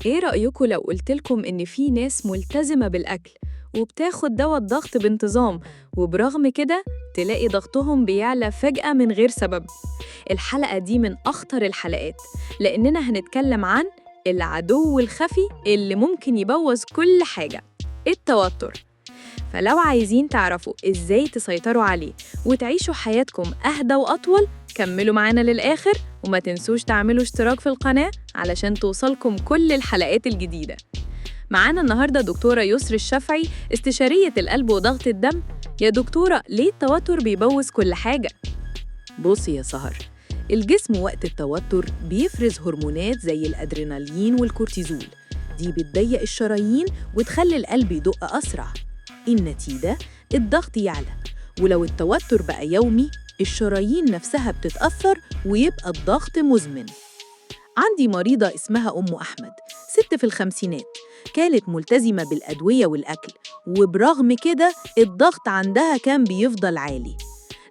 إيه رأيكم لو قلتلكم إن في ناس ملتزمة بالأكل وبتاخد دوا الضغط بانتظام، وبرغم كده تلاقي ضغطهم بيعلى فجأة من غير سبب؟ الحلقة دي من أخطر الحلقات، لأننا هنتكلم عن العدو الخفي اللي ممكن يبوظ كل حاجة: التوتر. فلو عايزين تعرفوا إزاي تسيطروا عليه وتعيشوا حياتكم أهدى وأطول، كملوا معانا للآخر، وما تنسوش تعملوا اشتراك في القناة علشان توصلكم كل الحلقات الجديدة. معانا النهاردة دكتورة يسر الشافعي، استشارية القلب وضغط الدم. يا دكتورة، ليه التوتر بيبوظ كل حاجة؟ بصي يا سهر، الجسم وقت التوتر بيفرز هرمونات زي الأدرينالين والكورتيزول. دي بتضيق الشرايين وتخلي القلب يدق أسرع. النتيجة الضغط يعلى، ولو التوتر بقى يومي الشرايين نفسها بتتأثر ويبقى الضغط مزمن. عندي مريضة اسمها أم أحمد، ست في الخمسينات، كانت ملتزمة بالأدوية والأكل، وبرغم كده الضغط عندها كان بيفضل عالي.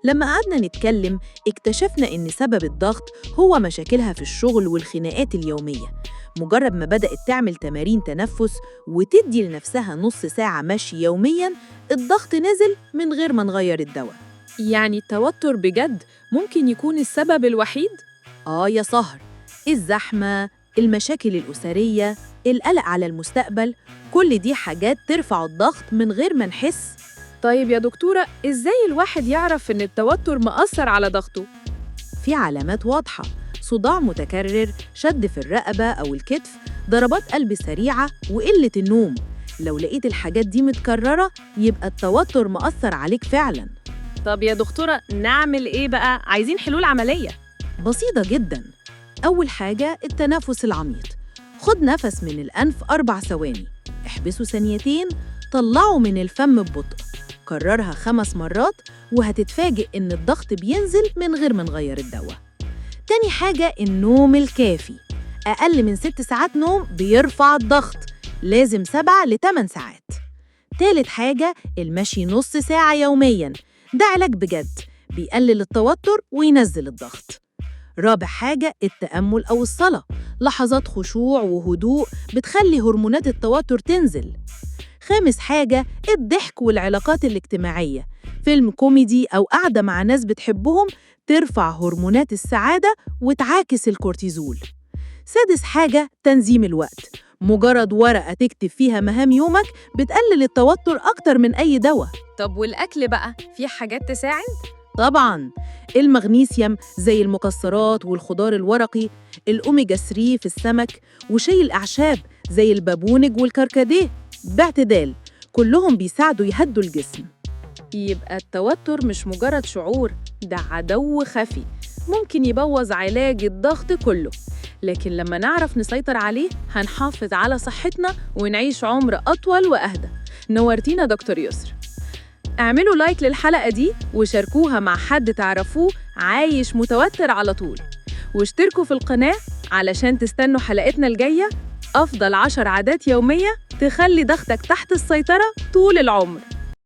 لما قعدنا نتكلم اكتشفنا إن سبب الضغط هو مشاكلها في الشغل والخناقات اليومية. مجرد ما بدأت تعمل تمارين تنفس وتدي لنفسها نص ساعة مشي يومياً، الضغط نزل من غير ما نغير الدواء. يعني التوتر بجد ممكن يكون السبب الوحيد؟ يا سهر، الزحمة، المشاكل الأسرية، القلق على المستقبل، كل دي حاجات ترفع الضغط من غير ما نحس. طيب يا دكتورة، إزاي الواحد يعرف إن التوتر مأثر على ضغطه؟ في علامات واضحة: صداع متكرر، شد في الرقبة أو الكتف، ضربات قلب سريعة، وقلة النوم. لو لقيت الحاجات دي متكررة يبقى التوتر مأثر عليك فعلاً. طب يا دكتورة، نعمل إيه بقى؟ عايزين حلول عملية. بسيطة جداً. أول حاجة التنفس العميق. خد نفس من الأنف 4 ثواني، احبسه ثانيتين، طلعه من الفم ببطء. كررها 5 مرات وهتتفاجئ إن الضغط بينزل من غير ما نغير الدواء. تاني حاجة النوم الكافي. أقل من 6 ساعات نوم بيرفع الضغط، لازم 7 ل 8 ساعات. تالت حاجة المشي نص ساعة يومياً، ده علاج بجد، بيقلل التوتر وينزل الضغط. رابع حاجة التأمل أو الصلاة، لحظات خشوع وهدوء بتخلي هرمونات التوتر تنزل. خامس حاجة الضحك والعلاقات الاجتماعية، فيلم كوميدي أو قعدة مع ناس بتحبهم ترفع هرمونات السعادة وتعاكس الكورتيزول. سادس حاجة تنظيم الوقت، مجرد ورقة تكتب فيها مهام يومك بتقلل التوتر أكتر من أي دواء. طب والأكل بقى، في حاجات تساعد؟ طبعاً، المغنيسيوم زي المكسرات والخضار الورقي، الأوميجا 3 في السمك، وشاي الأعشاب زي البابونج والكركديه باعتدال، كلهم بيساعدوا يهدوا الجسم. يبقى التوتر مش مجرد شعور، ده عدو خفي ممكن يبوظ علاج الضغط كله. لكن لما نعرف نسيطر عليه هنحافظ على صحتنا ونعيش عمر أطول وأهدى. نورتينا دكتور يسر. اعملوا لايك للحلقة دي وشاركوها مع حد تعرفوه عايش متوتر على طول، واشتركوا في القناة علشان تستنوا حلقتنا الجاية، أفضل 10 عادات يومية تخلي ضغطك تحت السيطرة طول العمر.